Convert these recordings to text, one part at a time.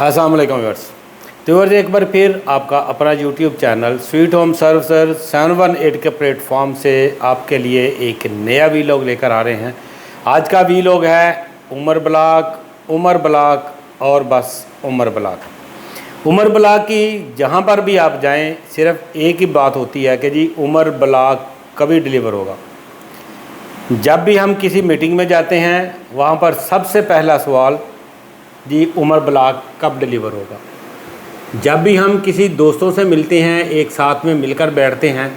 अस्सलाम वालेकुम व्यूअर्स। तो व्यूअर्स एक बार फिर आपका अपना YouTube channel sweet home services 718 के प्लेटफॉर्म से आपके लिए एक नया वीलॉग लेकर आ रहे हैं। आज का वीलॉग है उमर ब्लॉक और बस उमर ब्लॉक की जहाँ पर भी आप जाएं सिर्फ एक ही बात होती है कि जी उमर ब्लॉक कभी डिलीवर होगा। जब भी हम किसी मीटिंग में जाते हैं वहाँ पर सबसे पहला सवाल जी उमर ब्लॉक कब डिलीवर होगा। जब भी हम किसी दोस्तों से मिलते हैं एक साथ में मिलकर बैठते हैं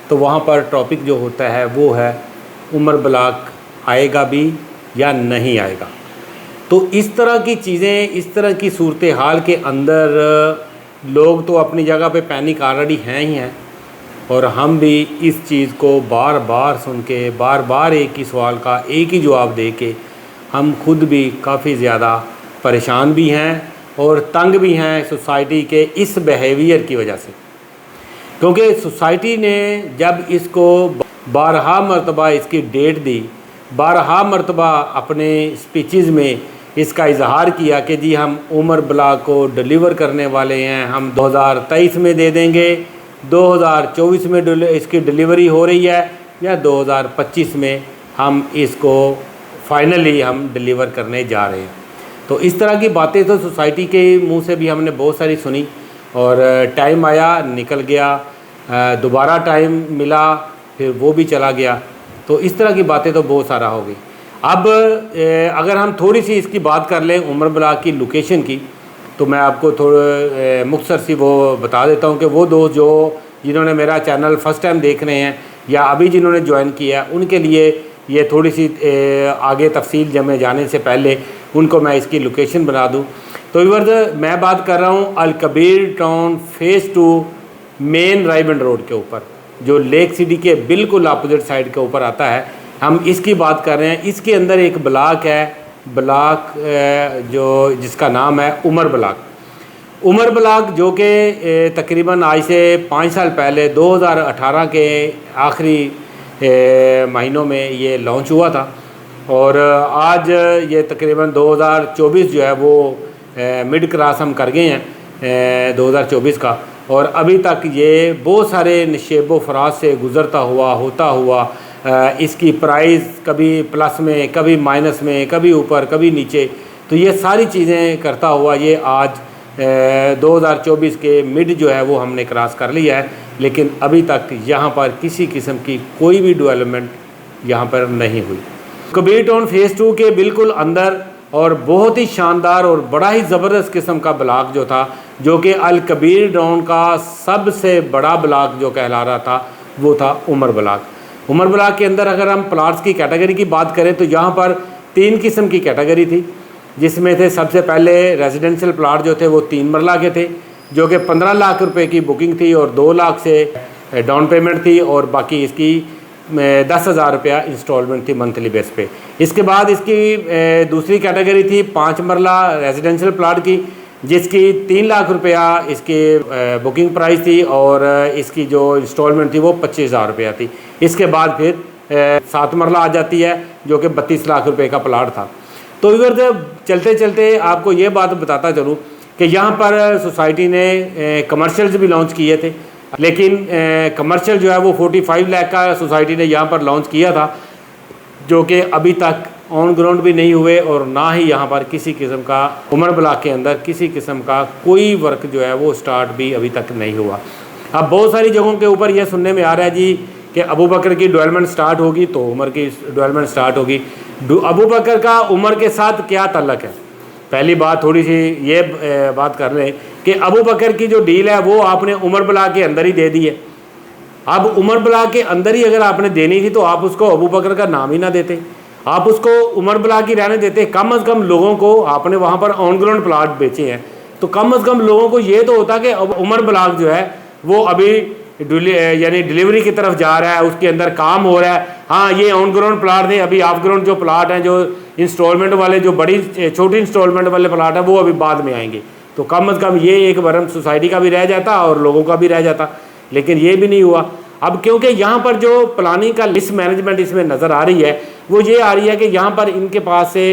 तो वहाँ पर टॉपिक जो होता है वो है उमर ब्लॉक आएगा भी या नहीं आएगा। तो इस तरह की चीज़ें, इस तरह की सूरत हाल के अंदर लोग तो अपनी जगह पे पैनिक ऑलरेडी हैं ही हैं, और हम भी इस चीज़ को बार बार सुन के बार बार एक ही सवाल का एक ही जवाब दे के हम खुद भी काफ़ी ज़्यादा परेशान भी हैं और तंग भी हैं सोसाइटी के इस बिहेवियर की वजह से। क्योंकि सोसाइटी ने जब इसको बारहा मरतबा इसकी डेट दी, बारहा मरतबा अपने स्पीचेज़ में इसका इजहार किया कि जी हम उमर ब्लॉक को डिलीवर करने वाले हैं, हम 2023 में दे देंगे, 2024 में इसकी डिलीवरी हो रही है या 2025 में हम इसको फाइनली हम डिलीवर करने जा रहे हैं। तो इस तरह की बातें तो सोसाइटी के मुंह से भी हमने बहुत सारी सुनी, और टाइम आया निकल गया, दोबारा टाइम मिला फिर वो भी चला गया। तो इस तरह की बातें तो बहुत सारा हो गई। अब अगर हम थोड़ी सी इसकी बात कर लें उमर ब्लॉक की लोकेशन की, तो मैं आपको थोड़ा मुख्तसर सी वो बता देता हूँ कि वो दोस्त जो जिन्होंने मेरा चैनल फ़र्स्ट टाइम देख रहे हैं या अभी जिन्होंने ज्वाइन किया उनके लिए ये थोड़ी सी आगे तफसील जब मैं जाने से पहले उनको मैं इसकी लोकेशन बना दूँ। तो व्यूअर्स मैं बात कर रहा हूँ Al Kabir town phase 2 main Raiwind road के ऊपर, जो लेक सिटी के बिल्कुल अपोजिट साइड के ऊपर आता है। हम इसकी बात कर रहे हैं। इसके अंदर एक ब्लॉक है, ब्लॉक जो जिसका नाम है उमर ब्लॉक, जो कि तकरीबन आज से 5 साल पहले 2018 के आखिरी महीनों में ये लॉन्च हुआ था, और आज ये तकरीबन 2024 जो है वो मिड क्रॉस हम कर गए हैं 2024 का, और अभी तक ये बहुत सारे नशेबो फराज से गुज़रता हुआ होता हुआ इसकी प्राइस कभी प्लस में, कभी माइनस में, कभी ऊपर, कभी नीचे, तो ये सारी चीज़ें करता हुआ ये आज 2024 के मिड जो है वो हमने क्रॉस कर लिया है। लेकिन अभी तक यहाँ पर किसी किस्म की कोई भी डेवलपमेंट यहाँ पर नहीं हुई। कबीर टाउन फ़ेज़ 2 के बिल्कुल अंदर और बहुत ही शानदार और बड़ा ही ज़बरदस्त किस्म का ब्लॉक जो था, जो कि अल कबीर टाउन का सबसे बड़ा ब्लॉक जो कहला रहा था वो था उमर ब्लॉक के अंदर अगर हम प्लाट्स की कैटेगरी की बात करें तो यहाँ पर 3 किस्म की कैटेगरी थी, जिसमें थे सबसे पहले रेजिडेंशियल प्लाट जो थे वो 3 मरला के थे, जो कि 15 लाख रुपए की बुकिंग थी और 2 लाख से डाउन पेमेंट थी, और बाकी इसकी 10,000 रुपया इंस्टॉलमेंट थी मंथली बेस पे। इसके बाद इसकी दूसरी कैटेगरी थी 5 मरला रेजिडेंशियल प्लाट की, जिसकी 3 लाख रुपया इसकी बुकिंग प्राइस थी और इसकी जो इंस्टॉलमेंट थी वो 25,000 रुपया थी। इसके बाद फिर 7 मरला आ जाती है जो कि 32 लाख रुपए का प्लाट था। तो इधर चलते चलते आपको ये बात बताता चलूँ कि यहाँ पर सोसाइटी ने कमर्शियल्स भी लॉन्च किए थे, लेकिन कमर्शियल जो है वो 45 लाख का सोसाइटी ने यहाँ पर लॉन्च किया था, जो कि अभी तक ऑन ग्राउंड भी नहीं हुए, और ना ही यहाँ पर किसी किस्म का उमर ब्लॉक के अंदर किसी किस्म का कोई वर्क जो है वो स्टार्ट भी अभी तक नहीं हुआ। अब बहुत सारी जगहों के ऊपर यह सुनने में आ रहा है जी कि अबू बकर की डेवलपमेंट स्टार्ट होगी तो उमर की डेवलपमेंट स्टार्ट होगी। अबू बकर का उमर के साथ क्या ताल्लुक़ है? पहली बात थोड़ी सी ये बात कर लें कि अबू बकर की जो डील है वो आपने उमर ब्लॉक के अंदर ही दे दी है। अब उमर ब्लॉक के अंदर ही अगर आपने देनी थी तो आप उसको अबू बकर का नाम ही ना देते, आप उसको उमर ब्लॉक ही रहने देते। कम अज़ कम लोगों को आपने वहाँ पर ऑन ग्राउंड प्लाट बेचे हैं तो कम अज़ कम लोगों को ये तो होता कि उमर ब्लॉक जो है वो अभी यानी डिलीवरी की तरफ जा रहा है, उसके अंदर काम हो रहा है। हाँ, ये ऑन ग्राउंड प्लाट थे, अभी ऑफ ग्राउंड जो प्लाट हैं, जो इंस्टॉलमेंट वाले, जो बड़ी छोटी इंस्टॉलमेंट वाले प्लाट हैं वो अभी बाद में आएंगे। तो कम अज़ कम ये एक बरम सोसाइटी का भी रह जाता और लोगों का भी रह जाता, लेकिन ये भी नहीं हुआ। अब क्योंकि यहाँ पर जो प्लानिंग का लिस्ट मैनेजमेंट इसमें नज़र आ रही है वो ये आ रही है कि यहाँ पर इनके पास से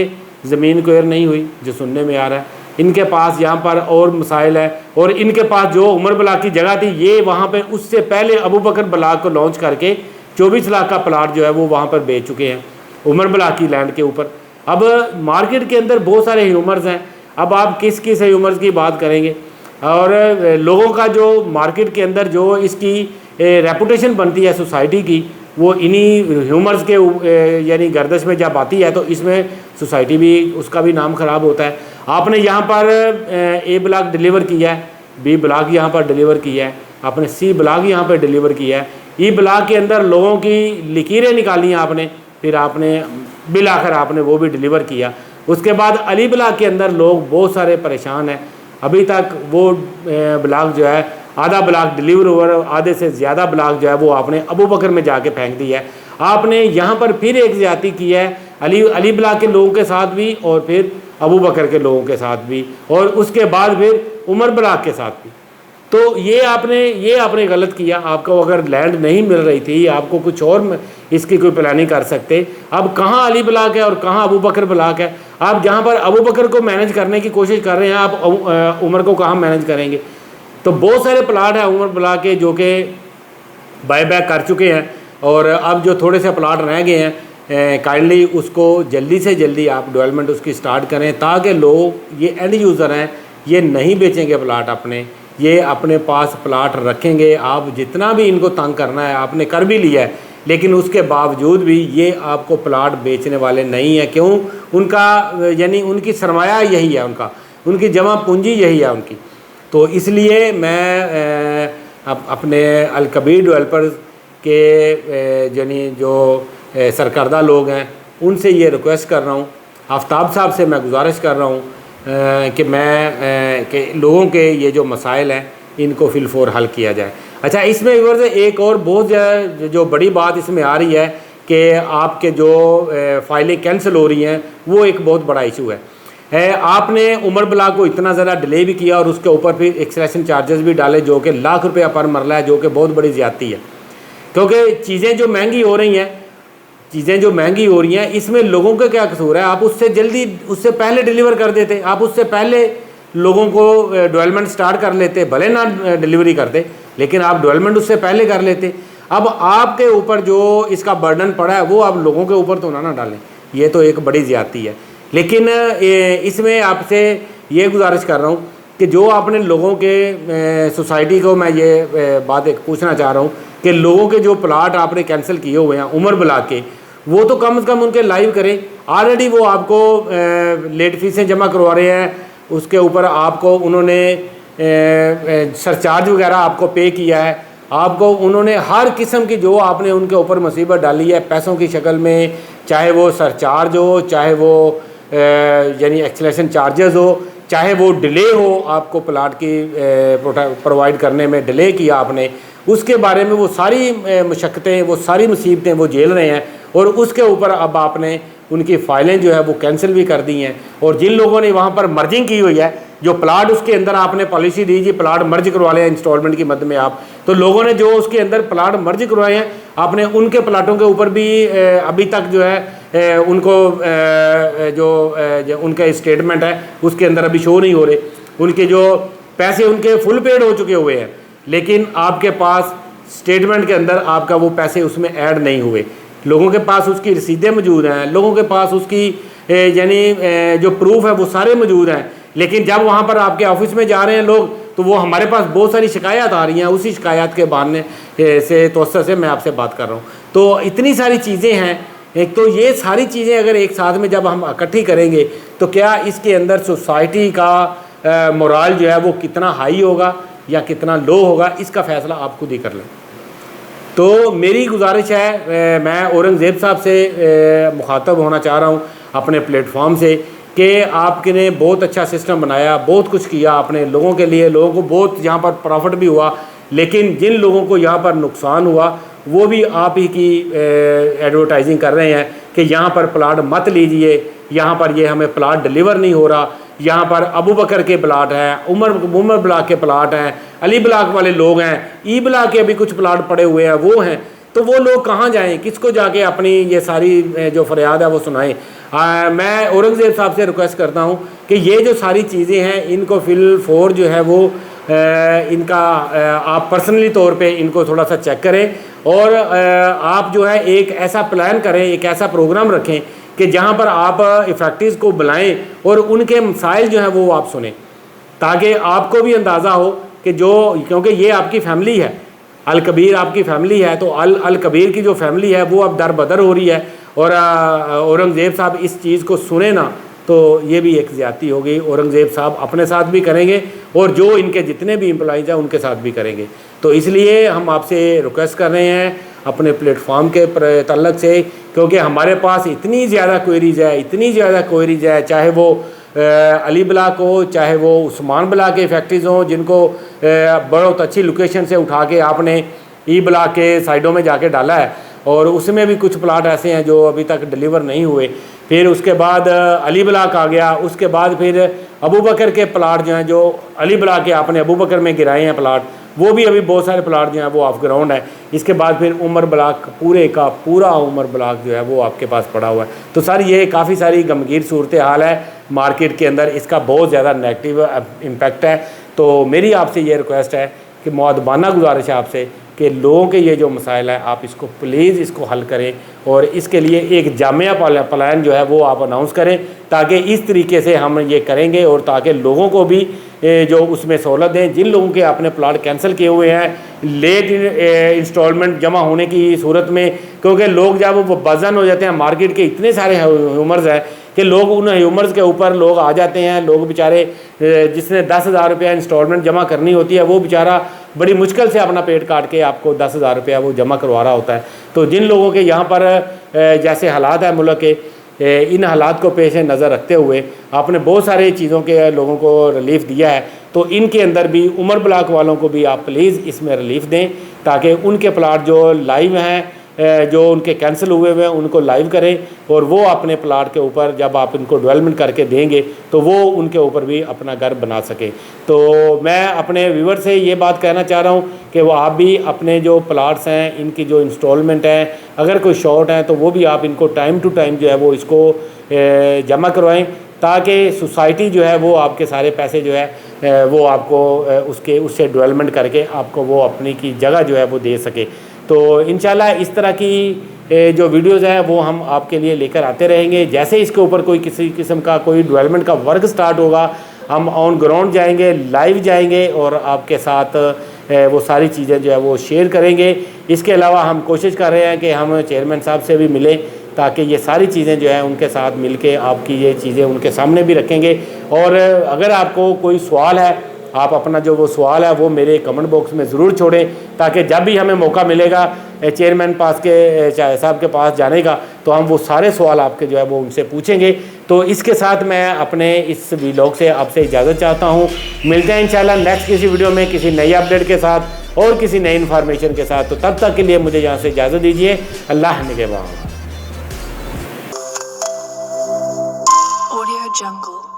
ज़मीन क्लियर नहीं हुई जो सुनने में आ रहा है। इनके पास यहाँ पर और मसाइल है, और इनके पास जो उमर ब्लाक की जगह थी ये वहाँ पे उससे पहले अबू बकर ब्लाक को लॉन्च करके 24 लाख का प्लाट जो है वो वहाँ पर बेच चुके हैं उमर ब्लाक की लैंड के ऊपर। अब मार्केट के अंदर बहुत सारे ह्यूमर्स हैं, अब आप किस किस ह्यूमर्स की बात करेंगे, और लोगों का जो मार्केट के अंदर जो इसकी रेपुटेशन बनती है सोसाइटी की वो इन्हीं ह्यूमर्स के यानी गर्दिश में जब आती है तो इसमें सोसाइटी भी उसका भी नाम ख़राब होता है। आपने यहाँ पर ए ब्लॉक डिलीवर किया है, बी ब्लॉक यहाँ पर डिलीवर किया है, आपने सी ब्लॉक यहाँ पर डिलीवर किया है, ई ब्लॉक के अंदर लोगों की लकीरें निकाली हैं आपने, फिर आपने बिल आखिर आपने वो भी डिलीवर किया। उसके बाद अली ब्लॉक के अंदर लोग बहुत सारे परेशान हैं, अभी तक वो ब्लॉक जो है आधा ब्लॉक डिलीवर हुआ, आधे से ज़्यादा ब्लॉक जो है वो आपने अबू बकर में जाके फेंक दिया है। आपने यहाँ पर फिर एक ज़्यादती की है अली ब्लॉक के लोगों के साथ भी, और फिर अबू बकर के लोगों के साथ भी, और उसके बाद फिर उमर ब्लॉक के साथ भी। तो ये आपने गलत किया। आपको अगर लैंड नहीं मिल रही थी, आपको कुछ और इसकी कोई प्लानिंग कर सकते। अब कहाँ अली ब्लॉक है और कहाँ अबू बकर ब्लॉक है। आप जहाँ पर अबू बकर को मैनेज करने की कोशिश कर रहे हैं, आप उमर को कहाँ मैनेज करेंगे। तो बहुत सारे प्लाट हैं उमर ब्लॉक के जो कि बायबैक कर चुके हैं, और अब जो थोड़े से प्लाट रह गए हैं काइंडली उसको जल्दी से जल्दी आप डेवलपमेंट उसकी स्टार्ट करें, ताकि लोग ये एंड यूज़र हैं ये नहीं बेचेंगे प्लाट अपने, ये अपने पास प्लाट रखेंगे। आप जितना भी इनको तंग करना है आपने कर भी लिया है, लेकिन उसके बावजूद भी ये आपको प्लाट बेचने वाले नहीं है। क्यों? उनका यानी उनकी सरमाया यही है, उनकी जमा पूंजी यही है उनकी। तो इसलिए मैं अपने अलकबीर डेवलपर्स के यानी जो सरकर्दा लोग हैं उनसे ये रिक्वेस्ट कर रहा हूँ, आफ्ताब साहब से मैं गुजारिश कर रहा हूँ कि लोगों के ये जो मसाइल हैं इनको फिलफोर हल किया जाए। अच्छा, इसमें व्यूअर्स एक और बहुत जो बड़ी बात इसमें आ रही है कि आपके जो फाइलें कैंसिल हो रही हैं, वो एक बहुत बड़ा इशू है। आपने उमर ब्लॉक को इतना ज़्यादा डिले भी किया और उसके ऊपर फिर एक्सट्रैक्शन चार्जेस भी डाले जो कि लाख रुपया पर मरला है, जो कि बहुत बड़ी ज़्यादती है। क्योंकि चीज़ें जो महंगी हो रही हैं इसमें लोगों का क्या कसूर है। आप उससे पहले डिलीवर कर देते, आप उससे पहले लोगों को डेवलपमेंट स्टार्ट कर लेते, भले ना डिलीवरी करते लेकिन आप डेवलपमेंट उससे पहले कर लेते। अब आपके ऊपर जो इसका बर्डन पड़ा है वो आप लोगों के ऊपर तो ना डालें, ये तो एक बड़ी ज़्यादती है। लेकिन इसमें आपसे ये गुजारिश कर रहा हूँ कि जो आपने लोगों के सोसाइटी को मैं ये बात एक पूछना चाह रहा हूँ कि लोगों के जो प्लाट आपने कैंसिल किए हुए हैं उमर ब्लॉक के, वो तो कम से कम उनके लाइव करें। ऑलरेडी वो आपको लेट फीसें जमा करवा रहे हैं, उसके ऊपर आपको उन्होंने सरचार्ज वगैरह आपको पे किया है, आपको उन्होंने हर किस्म की जो आपने उनके ऊपर मुसीबत डाली है पैसों की शक्ल में, चाहे वो सरचार्ज हो, चाहे वो यानी एक्सलेशन चार्जेस हो, चाहे वो डिले हो, आपको प्लाट की प्रोवाइड करने में डिले किया आपने, उसके बारे में वो सारी मशक्क़तें, वो सारी मुसीबतें वो झेल रहे हैं। और उसके ऊपर अब आपने उनकी फ़ाइलें जो है वो कैंसिल भी कर दी हैं। और जिन लोगों ने वहाँ पर मर्जिंग की हुई है, जो प्लाट उसके अंदर आपने पॉलिसी दी जी प्लाट मर्ज करवा लें इंस्टॉलमेंट की मद में आप, तो लोगों ने जो उसके अंदर प्लाट मर्ज करवाए हैं आपने उनके प्लाटों के ऊपर भी अभी तक जो है उनको जो उनका स्टेटमेंट है उसके अंदर अभी शो नहीं हो रहे। उनके जो पैसे उनके फुल पेड हो चुके हुए हैं, लेकिन आपके पास स्टेटमेंट के अंदर आपका वो पैसे उसमें ऐड नहीं हुए। लोगों के पास उसकी रसीदें मौजूद हैं, लोगों के पास उसकी यानी जो प्रूफ है वो सारे मौजूद हैं, लेकिन जब वहाँ पर आपके ऑफिस में जा रहे हैं लोग तो वो हमारे पास बहुत सारी शिकायत आ रही हैं, उसी शिकायत के बहाने से तवज्जो से मैं आपसे बात कर रहा हूँ। तो इतनी सारी चीज़ें हैं। एक तो ये सारी चीज़ें अगर एक साथ में जब हम इकट्ठी करेंगे तो क्या इसके अंदर सोसाइटी का मोराल जो है वो कितना हाई होगा या कितना लो होगा, इसका फ़ैसला आप खुद ही कर लें। तो मेरी गुजारिश है, मैं औरंगज़ेब साहब से मुखातब होना चाह रहा हूँ अपने प्लेटफॉर्म से कि आपने बहुत अच्छा सिस्टम बनाया, बहुत कुछ किया आपने लोगों के लिए, लोगों को बहुत यहाँ पर प्रॉफिट भी हुआ, लेकिन जिन लोगों को यहाँ पर नुकसान हुआ वो भी आप ही की एडवर्टाइजिंग कर रहे हैं कि यहाँ पर प्लाट मत लीजिए, यहाँ पर ये हमें प्लाट डिलीवर नहीं हो रहा, यहाँ पर अबू बकर के प्लाट हैं, उमर ब्लॉक के प्लाट हैं, अली ब्लॉक वाले लोग हैं, ई ब्लॉक के अभी कुछ प्लाट पड़े हुए हैं वो हैं। तो वो लोग कहाँ जाएं, किसको जाके अपनी ये सारी जो फरियाद है वो सुनाएं। मैं औरंगज़ेब साहब से रिक्वेस्ट करता हूँ कि ये जो सारी चीज़ें हैं इनको फिल फोर जो है वो इनका आप पर्सनली तौर पे इनको थोड़ा सा चेक करें और आप जो है एक ऐसा प्लान करें, एक ऐसा प्रोग्राम रखें कि जहाँ पर आप इफेक्टिव्स को बुलाएं और उनके मसाइल जो हैं वो आप सुने, ताकि आपको भी अंदाज़ा हो कि जो, क्योंकि ये आपकी फैमिली है, अल कबीर आपकी फैमिली है, तो अल कबीर की जो फैमिली है वो अब दर बदर हो रही है और औरंगज़ेब साहब इस चीज़ को सुने ना तो ये भी एक ज़्यादती हो गई। औरंगज़ेब साहब अपने साथ भी करेंगे और जो इनके जितने भी एम्प्लॉइज़ हैं उनके साथ भी करेंगे। तो इसलिए हम आपसे रिक्वेस्ट कर रहे हैं अपने प्लेटफॉर्म के तल्लक से, क्योंकि हमारे पास इतनी ज़्यादा क्वेरीज़ है, इतनी ज़्यादा क्वेरीज़ है, चाहे वो अली ब्लॉक हो, चाहे वो उस्मान ब्लॉक के फैक्ट्रीज़ हों जिनको बहुत अच्छी लोकेशन से उठा के आपने ई ब्लॉक के साइडों में जाके डाला है और उसमें भी कुछ प्लाट ऐसे हैं जो अभी तक डिलीवर नहीं हुए। फिर उसके बाद अली ब्लॉक आ गया, उसके बाद फिर अबू बकर के प्लाट जो हैं, जो अली ब्लॉक के आपने अबू बकर में गिराए हैं प्लाट, वो भी अभी बहुत सारे प्लाट जो हैं वो ऑफ ग्राउंड है। इसके बाद फिर उमर ब्लॉक, पूरे का पूरा उमर ब्लॉक जो है वो आपके पास पड़ा हुआ है। तो सर ये काफ़ी सारी गमगीर सूरत हाल है मार्केट के अंदर, इसका बहुत ज़्यादा नेगेटिव इम्पैक्ट है। तो मेरी आपसे ये रिक्वेस्ट है कि मुअद्दबाना गुजारिश है आपसे कि लोगों के ये जो मसाइल है आप इसको प्लीज़ इसको हल करें और इसके लिए एक जामिया प्लान जो है वो आप अनाउंस करें, ताकि इस तरीके से हम ये करेंगे और ताकि लोगों को भी जो उसमें सहूलत दें। जिन लोगों के आपने प्लाट कैंसिल किए हुए हैं लेट इंस्टॉलमेंट जमा होने की सूरत में, क्योंकि लोग जब वो वज़न हो जाते हैं, मार्केट के इतने सारे ह्यूमर्स हैं कि लोग उन ह्यूमर्स के ऊपर लोग आ जाते हैं। लोग बेचारे जिसने 10,000 रुपया इंस्टॉलमेंट जमा करनी होती है वो बेचारा बड़ी मुश्किल से अपना पेट काट के आपको 10,000 रुपया वो जमा करवा रहा होता है। तो जिन लोगों के यहाँ पर जैसे हालात है मुल्क के, इन हालात को पेश नज़र रखते हुए आपने बहुत सारे चीज़ों के लोगों को रिलीफ़ दिया है, तो इनके अंदर भी उमर ब्लॉक वालों को भी आप प्लीज़ इसमें रिलीफ़ दें, ताकि उनके प्लाट जो लाइव हैं, जो उनके कैंसिल हुए हुए हैं उनको लाइव करें और वो अपने प्लाट के ऊपर जब आप इनको डेवलपमेंट करके देंगे तो वो उनके ऊपर भी अपना घर बना सकें। तो मैं अपने व्यूअर से ये बात कहना चाह रहा हूँ कि वो आप भी अपने जो प्लाट्स हैं इनकी जो इंस्टॉलमेंट है, अगर कोई शॉर्ट है तो वो भी आप इनको टाइम टू टाइम जो है वो इसको जमा करवाएं, ताकि सोसाइटी जो है वो आपके सारे पैसे जो है वो आपको उससे डेवलपमेंट करके आपको वो अपनी की जगह जो है वो दे सके। तो इंशाल्लाह इस तरह की जो वीडियोज़ हैं वो हम आपके लिए लेकर आते रहेंगे। जैसे इसके ऊपर कोई किसी किस्म का कोई डेवलपमेंट का वर्क स्टार्ट होगा हम ऑन ग्राउंड जाएंगे, लाइव जाएंगे और आपके साथ वो सारी चीज़ें जो है वो शेयर करेंगे। इसके अलावा हम कोशिश कर रहे हैं कि हम चेयरमैन साहब से भी मिलें, ताकि ये सारी चीज़ें जो है उनके साथ मिलके आपकी ये चीज़ें उनके सामने भी रखेंगे। और अगर आपको कोई सवाल है आप अपना जो वो सवाल है वो मेरे कमेंट बॉक्स में ज़रूर छोड़ें, ताकि जब भी हमें मौका मिलेगा चेयरमैन पास के साहब के पास जाने का तो हम वो सारे सवाल आपके जो है वो उनसे पूछेंगे। तो इसके साथ मैं अपने इस व्लॉग से आपसे इजाज़त चाहता हूँ। मिलते हैं इंशाल्लाह नेक्स्ट किसी वीडियो में किसी नई अपडेट के साथ और किसी नई इन्फॉर्मेशन के साथ। तो तब तक के लिए मुझे यहाँ से इजाज़त दीजिए। अल्लाह निगहबान। Audio Jungle।